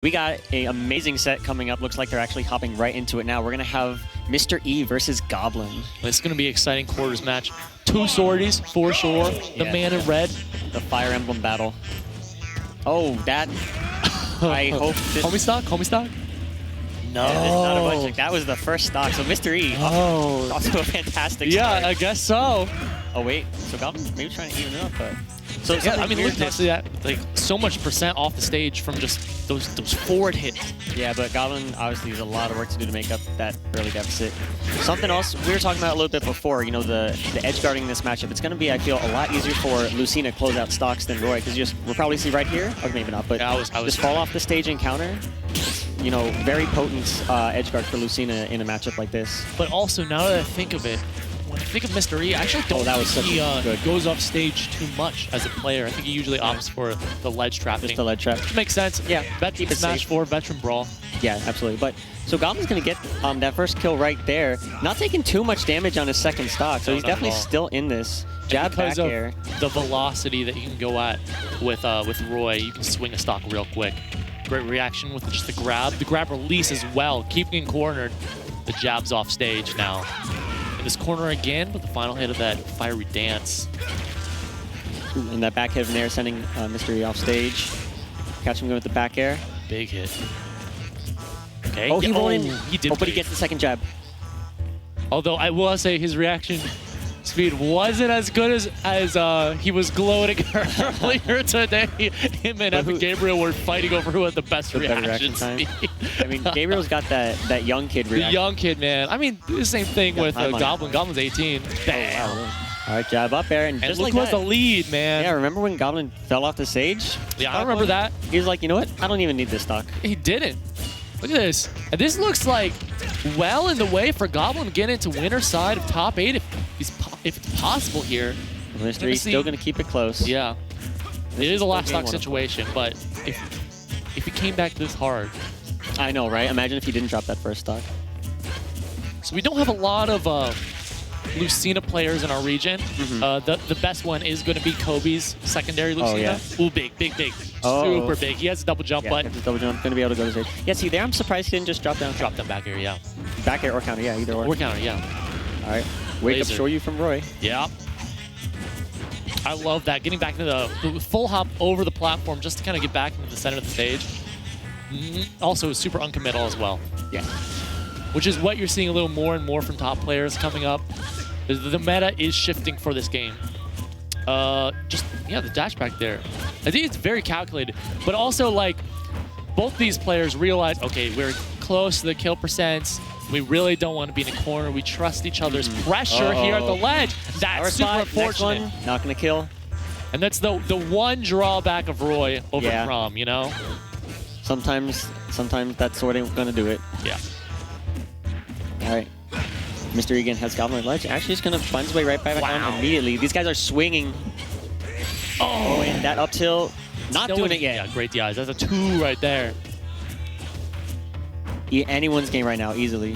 We got an amazing set coming up. Looks like they're actually hopping right into it now. We're going to have Mr. E versus Goblin. It's going to be an exciting quarters match. Two swordies, for sure. The man in red. The Fire Emblem battle. Oh, that... I hope this... Homie stock? Homie stock? No, this is not a budget. That was the first stock. So Mr. E, also a fantastic start. I guess so. Oh, wait. So Goblin's maybe trying to even it up, but... So yeah, I mean, look at that. Like, so much percent off the stage from just those forward hits. Yeah, but Goblin obviously has a lot of work to do to make up that early deficit. Something else we were talking about a little bit before, you know, the edge guarding in this matchup. It's going to be, I feel, a lot easier for Lucina to close out stocks than Roy, because we'll probably see right here, or maybe not, but yeah, just fall off the stage and counter. You know, very potent edge guard for Lucina in a matchup like this. But also, now that I think of it, when I think of Mr. E, I actually don't think he goes off stage too much as a player. I think he usually opts for the ledge trapping. Just the ledge trap. Which makes sense. Yeah. Veteran Smash 4, Veteran Brawl. Yeah, absolutely. But so Goblin's going to get that first kill right there. Not taking too much damage on his second stock, so he's definitely still in this. Jab back air. The velocity that you can go at with Roy, you can swing a stock real quick. Great reaction with just the grab. The grab release as well, keeping cornered. The jab's off stage now. In this corner again, with the final hit of that fiery dance. And that back hit from there, sending Mr. E off stage. Catch him with the back air. Big hit. Okay. Oh, he rolled in. He did. But he gets the second jab. Although I will say his reaction speed wasn't as good as he was gloating earlier today. Him and Evan Gabriel were fighting over who had the best reaction time. speed. I mean, Gabriel's got that young kid reaction. The young kid, man. I mean, the same thing with Goblin. Goblin's 18. Bam. Oh, wow. All right, jab up air, and just look like what's the lead, man. Yeah, remember when Goblin fell off the stage? Yeah, I remember that. He was like, you know what? I don't even need this stock. He didn't. Look at this. And this looks like well in the way for Goblin to get into winner's side of top 8 if it's possible here. Mr. E's still going to keep it close. Yeah. It is a last stock situation, but if he came back this hard. I know, right? Imagine if he didn't drop that first stock. So we don't have a lot of Lucina players in our region. The best one is going to be Kobe's secondary Lucina. Oh, yeah. Ooh, big. Super big. He has a double jump, but... double jump, going to be able to go to stage. Yeah, see, there I'm surprised he didn't just drop down. Drop them back air, yeah. Back air or counter, yeah, either or. Or counter, yeah. All right. Wake up, show you from Roy. Yeah. I love that. Getting back into the full hop over the platform just to kind of get back into the center of the stage. Also, super uncommittal as well. Yeah. Which is what you're seeing a little more and more from top players coming up. The meta is shifting for this game. The dash back there. I think it's very calculated, but also like both these players realize, okay, we're close to the kill percents. We really don't want to be in a corner. We trust each other's pressure here at the ledge. That's super unfortunate. Next one, not going to kill. And that's the one drawback of Roy over Crom, you know? Sometimes that sword ain't going to do it. Yeah. All right. Mr. Egan has Goblin ledge. Actually, just going to find his way right back down immediately. These guys are swinging. Oh, and that up tilt, not doing it yet. Yeah, great DIs. That's a 2 right there. Anyone's game right now, easily.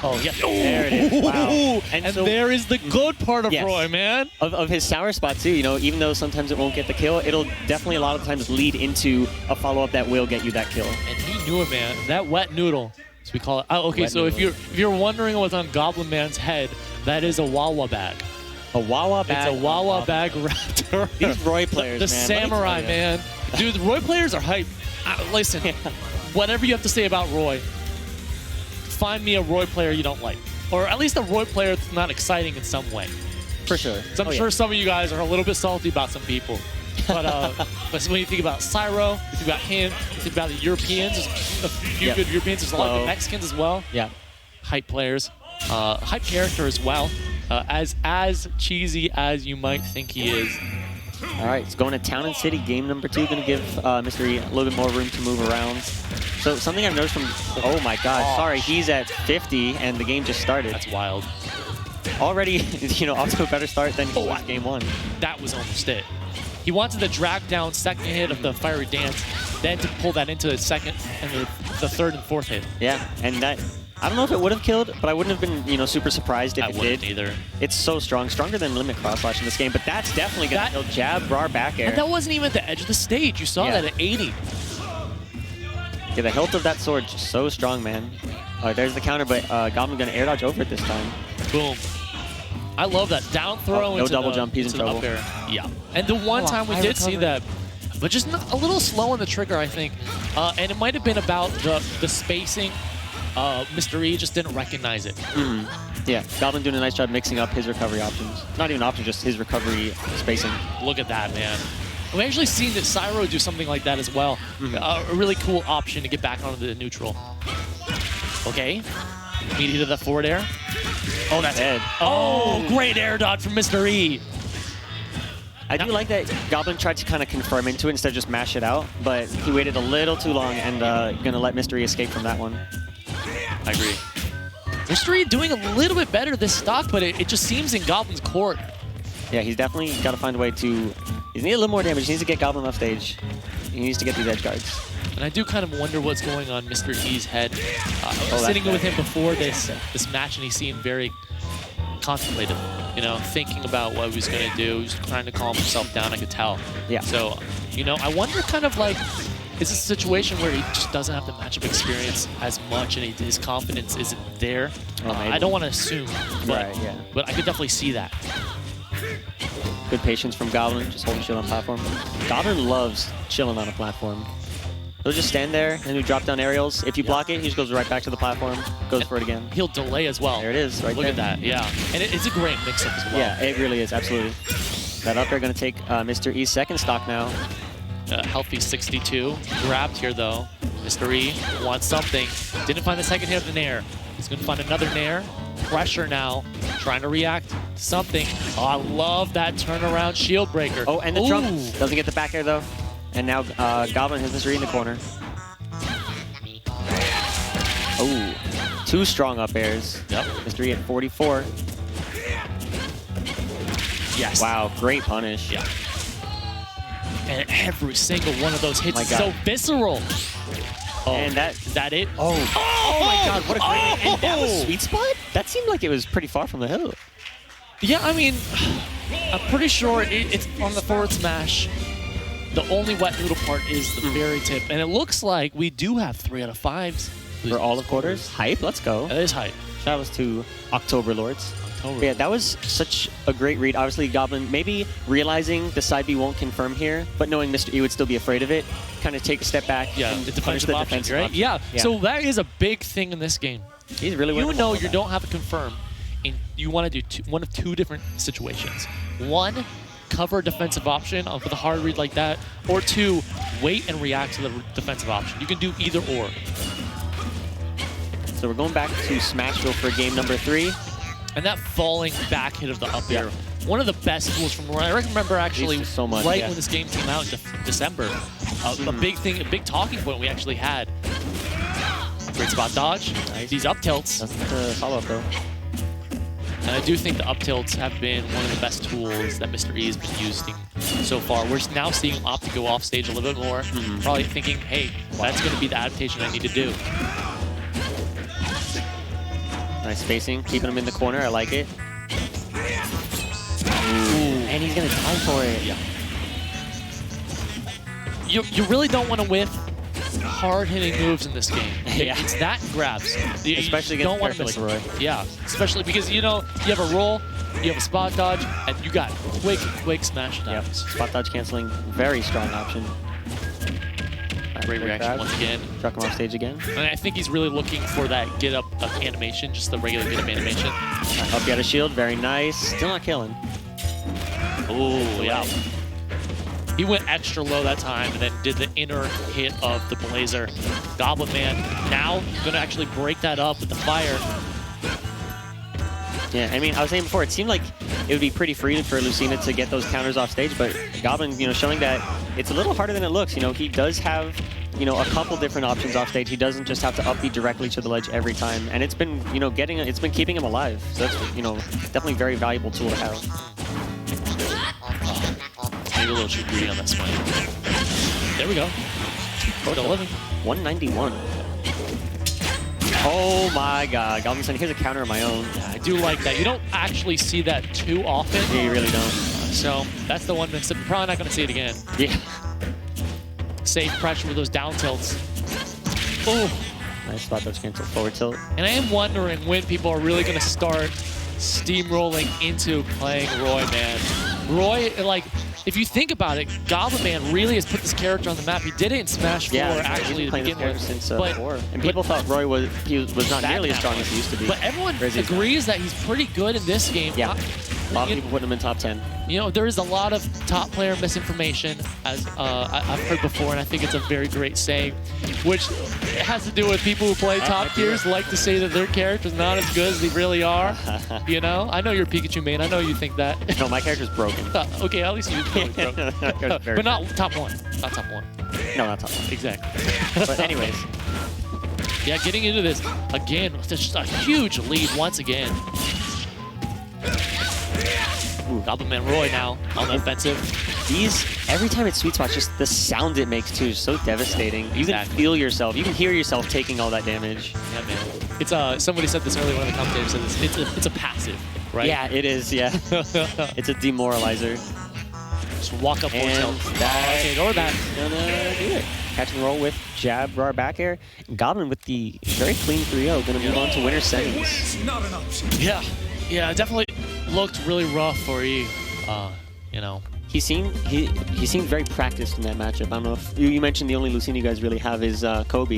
Oh, yeah. There it is. Wow. And so, there is the good part of Roy, man. Of his sour spot, too. You know, even though sometimes it won't get the kill, it'll definitely a lot of times lead into a follow-up that will get you that kill. And he knew it, man. That wet noodle. So we call it. Oh, okay, so if you're wondering what's on Goblin Man's head, that is a Wawa bag. A Wawa bag. It's a Wawa bag wrapped around. These Roy players, the samurai, man. Dude, the Roy players are hype. Listen, whatever you have to say about Roy, find me a Roy player you don't like, or at least a Roy player that's not exciting in some way. For sure. So I'm sure some of you guys are a little bit salty about some people. But when you think about Cyro, you think about him, you think about the Europeans, there's a few good Europeans, there's a lot of Mexicans as well. Yeah. Hype players, hype character as well, as cheesy as you might think he is. All right, it's going to Town and City, game number 2, going to give Mr. E a little bit more room to move around. So something I've noticed from, oh my God, sorry, he's at 50 and the game just started. That's wild. Already, you know, off to a better start than he was game 1. That was almost it. He wanted the drag down second hit of the fiery dance, then to pull that into the second and the third and fourth hit. Yeah, and that, I don't know if it would have killed, but I wouldn't have been, you know, super surprised if it did. I wouldn't either. It's so strong, stronger than limit cross slash in this game, but that's definitely going to kill jab, bar, back air. And that wasn't even at the edge of the stage. You saw that at 80. Yeah, the hilt of that sword just so strong, man. There's the counter, but Goblin gonna air dodge over it this time. Boom. I love that down throw no into double the, jump. He's in trouble. up air. Yeah. And the one time we did see that, but just not, a little slow on the trigger, I think. And it might have been about the spacing. Mr. E just didn't recognize it. Yeah, Goblin doing a nice job mixing up his recovery options. Not even options, just his recovery spacing. Look at that, man. We've actually seen that Cyro do something like that as well. A really cool option to get back onto the neutral. Okay. Immediately to the forward air. Oh, that's dead. Oh, great air dodge from Mr. E. I do like that Goblin tried to kind of confirm into it instead of just mash it out, but he waited a little too long and gonna let Mr. E escape from that one. I agree. Mr. E doing a little bit better this stock, but it just seems in Goblin's court. Yeah, he's definitely got to find a way to... He needs a little more damage. He needs to get Goblin off stage. He needs to get these edge guards. And I do kind of wonder what's going on Mr. E's head. I was sitting with him before this match, and he seemed very contemplative. You know, thinking about what he was going to do. He was trying to calm himself down, I could tell. Yeah. So, you know, I wonder kind of like, is this a situation where he just doesn't have the matchup experience as much and his confidence isn't there? I don't want to assume, but, but I could definitely see that. Good patience from Goblin, just holding shit on platform. Goblin loves chilling on a platform. He'll just stand there and he'll drop down aerials. If you block it, he just goes right back to the platform, goes for it again. He'll delay as well. There it is, right Look there. at that, yeah. And it's a great mix-up as well. Yeah, it really is, absolutely. That up air going to take Mr. E's second stock now. Healthy 62. Grabbed here, though. Mr. E wants something. Didn't find the second hit of the nair. He's going to find another nair. Pressure now. Trying to react to something. Oh, I love that turnaround shield breaker. Oh, and the trump. Doesn't get the back air, though. And now Goblin has Mr. E in the corner. Oh, 2 strong up airs. Yep. Mr. E at 44. Yes. Wow, great punish. Yeah. And every single one of those hits is God. so visceral. Oh, and that it? Oh my God, what a great and that was sweet spot? That seemed like it was pretty far from the hill. Yeah, I mean, I'm pretty sure it's on the forward smash. The only wet noodle part is the very tip. And it looks like we do have 3 out of 5s. For all of quarters? Hype, let's go. That is hype. Shout out to OCTOBERLORDS. Yeah, that was such a great read. Obviously, Goblin maybe realizing the side B won't confirm here, but knowing Mr. E would still be afraid of it, kind of take a step back. Yeah, and the defensive options, right? option. Yeah. So that is a big thing in this game. He's really You know you don't have to confirm, and you want to do one of 2 different situations. 1, cover a defensive option with a hard read like that, or 2, wait and react to the defensive option. You can do either or. So we're going back to Smashville for game number 3. And that falling back hit of the up air, one of the best tools from Roy. I remember actually so much, when this game came out in December, a big thing, a big talking point we actually had. Great spot dodge. Nice. These up tilts. That's the follow-up though. And I do think the up tilts have been one of the best tools that Mr. E has been using so far. We're now seeing him opt to go off stage a little bit more. Probably thinking, hey, that's going to be the adaptation I need to do. Nice spacing, keeping him in the corner. I like it. Ooh. And he's gonna die for it. Yeah. You really don't want to whiff hard-hitting moves in this game. Yeah. It's that and grabs. Especially you don't want against to miss like Roy. Yeah, especially because you know you have a roll, you have a spot dodge, and you got quick smash Yep. attacks. Spot dodge canceling, very strong option. Great reaction once again. Chuck him off stage again. And I think he's really looking for that get up animation, just the regular get up animation. Up got a shield, very nice. Still not killing. Oh, yeah. He went extra low that time and then did the inner hit of the Blazer. Goblin Man now gonna actually break that up with the fire. Yeah, I mean, I was saying before, it seemed like it would be pretty free for Lucina to get those counters off stage, but Goblin, you know, showing that it's a little harder than it looks. You know, he does have, you know, a couple different options off stage. He doesn't just have to upbeat directly to the ledge every time, and it's been, you know, it's been keeping him alive. So that's, you know, definitely a very valuable tool to have. Maybe a little too greedy on that smite. There we go. 11. 191. Oh my God, Goblin saying, here's a counter of my own. Yeah, I do like that. You don't actually see that too often. Yeah, you really don't. So that's the one mix-up. You're probably not going to see it again. Yeah. Save pressure with those down tilts. Oh. Nice spot dodge cancel forward tilt. And I am wondering when people are really going to start steamrolling into playing Roy, man. Roy, like, if you think about it, Goblin Man really has put this character on the map. He did it in Smash 4 actually to begin with. Since, and people thought Roy was not nearly as strong as he used to be. But everyone agrees that he's pretty good in this game. Yeah, a lot of people put him in top 10. You know, there is a lot of top player misinformation, as I've heard before, and I think it's a very great saying, which has to do with people who play top tiers like to say that their character's not as good as they really are. You know? I know you're a Pikachu main. I know you think that. No, my character's broken. Okay, at least you know he's broken. But not top 1. Not top 1. No, not top 1. Exactly. But anyways. Yeah, getting into this, again, with just a huge lead once again. Ooh, Goblin Man Roy now on the offensive. Every time it sweet spots, just the sound it makes too is so devastating. You can feel yourself, you can hear yourself taking all that damage. Yeah, man. It's somebody said this earlier, one of the commentators said this. It's a passive, right? Yeah, it is. Yeah, it's a demoralizer. Just walk up forward tilt. Okay, ignore that. Gonna do it. Catch and roll with jab, raw back air. Goblin with the very clean 3-0. Gonna move on to winner settings. Yeah, definitely looked really rough for E. You know. He seemed very practiced in that matchup. I don't know if you mentioned the only Lucina you guys really have is Kobe.